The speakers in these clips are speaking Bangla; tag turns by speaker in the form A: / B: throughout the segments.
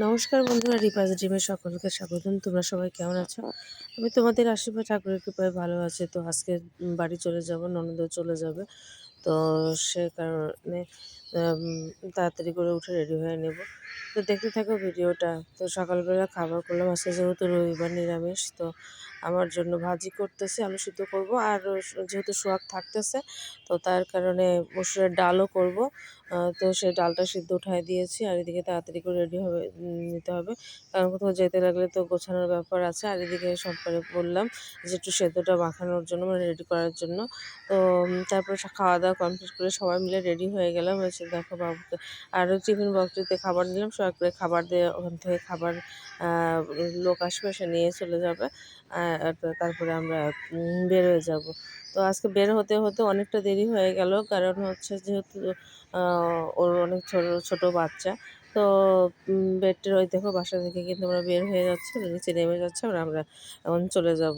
A: নমস্কার বন্ধুরা, রিপাজ ড্রিমে সকলকে স্বাগতম। তোমরা সবাই কেমন আছো? আমি তোমাদের আশীর্বাদ ঠাকুরের কৃপায় ভালো আছি। তো আজকে বাড়ি চলে যাব, ননদও চলে যাবে। তো সে কারণে তাড়াতাড়ি করে উঠে রেডি হয়ে নেব। তো দেখতে থাকো ভিডিওটা। তো সকালবেলা খাবার করলাম, আজকে যেহেতু রবিবার নিরামিষ, তো আমার জন্য ভাজি করতেছি, আলু সিদ্ধ করব। আর যেহেতু সোহাগ থাকতেছে, তো তার কারণে মসুরের ডালও করব। তো সেই ডালটা সিদ্ধ উঠায় দিয়েছি। আর এদিকে তাড়াতাড়ি করে রেডি হবে নিতে হবে, কারণ কোথাও যেতে লাগলে তো গোছানোর ব্যাপার আছে। আর এদিকে সব করে বললাম যে একটু সেদ্ধটা মাখানোর জন্য, মানে রেডি করার জন্য। তো তারপরে খাওয়া দাওয়া কমপ্লিট করে সবাই মিলে রেডি হয়ে গেলাম। এসে দেখো বাবুকে আরও টিফিন বক্সটিতে খাবার নিলাম, সবাই করে খাবার দিয়ে ওখান থেকে খাবার লোক আসবে, সে নিয়ে চলে যাবে। তো তারপরে আমরা বের হয়ে যাব। তো আজকে বের হতে হতে অনেকটা দেরি হয়ে গেল, কারণ হচ্ছে যেহেতু ওর অনেক ছোট বাচ্চা। তো বেডটের ওই দেখো বাসা থেকে কিন্তু আমরা বের হয়ে যাচ্ছি, নিচে নেমে যাচ্ছে। আর আমরা এখন চলে যাব।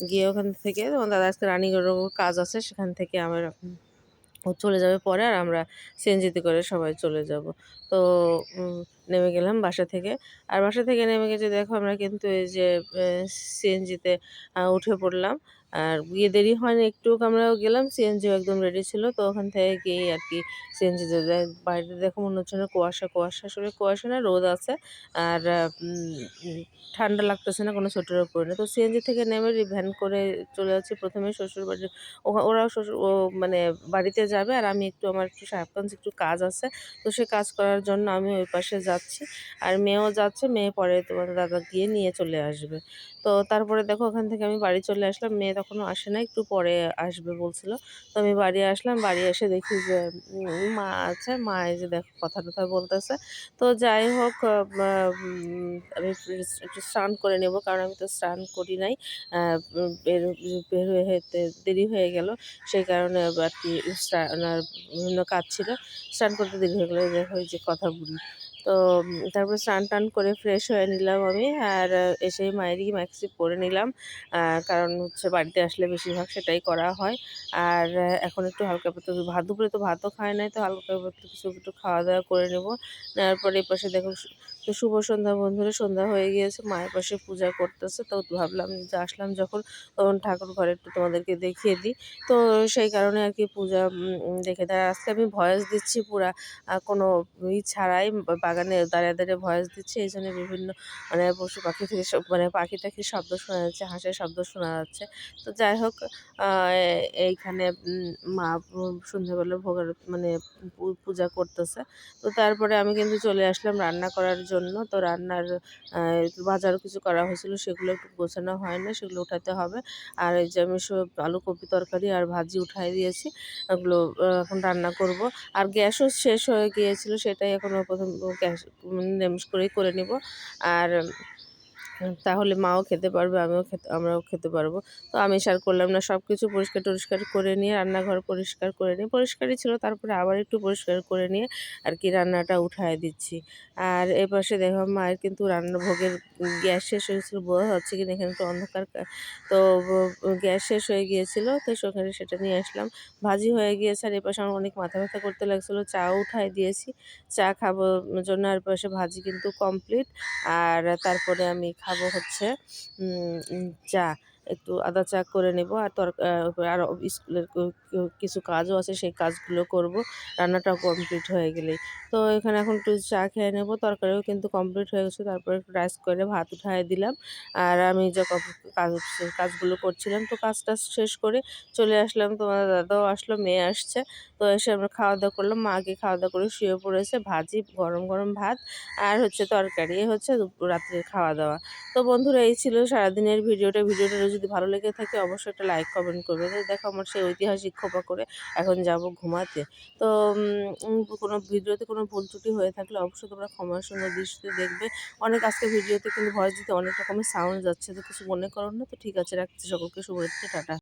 A: গিয়ে ওখান থেকে তোমার দাদা আজকে রানীগঞ্জের কাজ আছে, সেখান থেকে আমরা ও চলে যাবে পরে। আর আমরা সিএনজিতে করে সবাই চলে যাব। তো নেমে গেলাম বাসা থেকে। আর বাসা থেকে নেমে গেছে দেখো আমরা কিন্তু এই যে সিএনজিতে উঠে পড়লাম। আর গিয়ে দেরি হয়নি একটু, আমরাও গেলাম, সিএনজিও একদম রেডি ছিল। তো ওখান থেকে গিয়ে আর কি সিএনজিতে বাইরে দেখো মনে হচ্ছে না কুয়াশা কুয়াশা, আসলে কুয়াশা না, রোদ আছে। আর ঠান্ডা লাগতেছে না, কোনো সোয়েটারও পরে না। তো সিএনজি থেকে নেমে ভ্যান করে চলে যাচ্ছি প্রথমে শ্বশুর বাড়ি। ওরাও শ্বশুর মানে বাড়িতে যাবে। আর আমি একটু, আমার একটু সাহেবগঞ্জ একটু কাজ আছে, তো সে কাজ করার জন্য আমি ওই পাশে যাচ্ছি। আর মেয়েও যাচ্ছে, মেয়ে পরে তোমার দাদা গিয়ে নিয়ে চলে আসবে। তো তারপরে দেখো ওখান থেকে আমি বাড়ি চলে আসলাম। মেয়ে তখনও আসে না, একটু পরে আসবে বলছিল। তো আমি বাড়ি আসলাম, বাড়ি এসে দেখি যে মা আছে, মা এই যে দেখো কথা টথা বলতেছে। তো যাই হোক, আমি একটু স্নান করে নেব, কারণ আমি তো স্নান করি নাই। বের বের হয়ে যেতে দেরি হয়ে গেল, সেই কারণে আর কি ওনার বিভিন্ন কাজ ছিল, স্নান করতে দেরি হয়ে গেলো। দেখো এই যে কথা বলি। তো তারপর স্নান টান করে ফ্রেশ হয়ে নিলাম আমি। আর এসে মায়েরই ম্যাক্সি পরে নিলাম, কারণ হচ্ছে বাড়িতে আসলে বেশিরভাগ সেটাই করা হয়। আর এখন একটু হালকা পাতলা ভাত, দুপুরে তো ভাতও খায় নাই, তো হালকা পাতলা কিছু একটু খাওয়া দাওয়া করে নেবো। নেওয়ার পরে এই পাশে দেখো তো শুভ সন্ধ্যা বন্ধুরা, সন্ধ্যা হয়ে গিয়েছে, মায়ের পাশে পূজা করতেছে। তো ভাবলাম যে আসলাম যখন, তখন ঠাকুর ঘরে একটু তোমাদেরকে দেখিয়ে দিই। তো সেই কারণে আর কি পূজা দেখে দেয়। আজকে আমি ভয়েস দিচ্ছি পুরা কোনো ছাড়াই, বাগানে দাঁড়িয়ে দাঁড়িয়ে ভয়েস দিচ্ছি। এই জন্য বিভিন্ন মানে পশু পাখি থেকে সব, মানে পাখি টাখির শব্দ শোনা যাচ্ছে, হাঁসের শব্দ শোনা যাচ্ছে। তো যাই হোক, এইখানে মা সন্ধ্যাবেলা ভোগের মানে পূজা করতেছে। তো তারপরে আমি কিন্তু চলে আসলাম রান্না করার জন্য। তো রান্নার বাজারও কিছু করা হয়েছিল, সেগুলো একটু গোছানো হয় না, সেগুলো উঠাতে হবে। আর এই যে আমি সব আলু কপি তরকারি আর ভাজি উঠাই দিয়েছি, ওগুলো এখন রান্না করব। আর গ্যাসও শেষ হয়ে গিয়েছিল, সেটাই এখনও প্রথম গ্যাস নিরামিষ করেই করে নিব। আর তাহলে মাও খেতে পারবে, আমরাও খেতে পারবো। তো আমি আর করলাম না, সব কিছু পরিষ্কার টরিষ্কার করে নিয়ে, রান্নাঘর পরিষ্কার করে নিয়ে, পরিষ্কারই ছিল, তারপরে আবার একটু পরিষ্কার করে নিয়ে আর কি রান্নাটা উঠায় দিচ্ছি। আর এপাশে দেখো মায়ের কিন্তু রান্নাভোগের গ্যাস শেষ হয়েছিল, বোঝা হচ্ছে কিনা এখানে একটু অন্ধকার। তো গ্যাস শেষ হয়ে গিয়েছিল, তো সেখানে সেটা নিয়ে আসলাম। ভাজি হয়ে গিয়েছে। আর এপাশে আমার অনেক মাথা ব্যথা করতে লাগছিলো, চাও উঠায় দিয়েছি, চা খাবো জন্য। আর পাশে ভাজি কিন্তু কমপ্লিট। আর তারপরে আমি খাবো হচ্ছে চা, একটু আদা চা করে নেব। আর আর স্কুলের কিছু কাজও আছে, সেই কাজগুলো করব রান্নাটাও কমপ্লিট হয়ে গেলেই। তো এখানে এখন একটু চা খেয়ে নেব, তরকারিও কিন্তু কমপ্লিট হয়ে গেছে। তারপরে একটু রাইস করে ভাত উঠায় দিলাম। আর আমি যে কাজগুলো করছিলাম, তো কাজটা শেষ করে চলে আসলাম। তোমার দাদাও আসলো, মেয়ে আসছে। তো এসে আমরা খাওয়া দাওয়া করলাম, মা আগে খাওয়া দাওয়া করে শুয়ে পড়েছে। ভাজি, গরম গরম ভাত আর হচ্ছে তরকারি, এ হচ্ছে রাত্রের খাওয়া দাওয়া। তো বন্ধুরা, এই ছিল সারাদিনের ভিডিওটা। ভিডিওটা যদি ভালো লেগে থাকে অবশ্যই একটা লাইক কমেন্ট করবে। তো দেখো আমার সেই ঐতিহাসিক খোপা করে এখন যাব ঘুমাতে। তো কোনো ভিডিওতে কোনো ভুল ত্রুটি হয়ে থাকলে অবশ্যই তোমরা ক্ষমার সুন্দর দৃষ্টিতে দেখবে। অনেক আজকে ভিডিওতে কিন্তু ভয়েস দিতে অনেক রকমের সাউন্ড যাচ্ছে, তো কিছু মনে করো না। তো ঠিক আছে, রাখছি, সকলকে শুভরাত্রি, টাটা।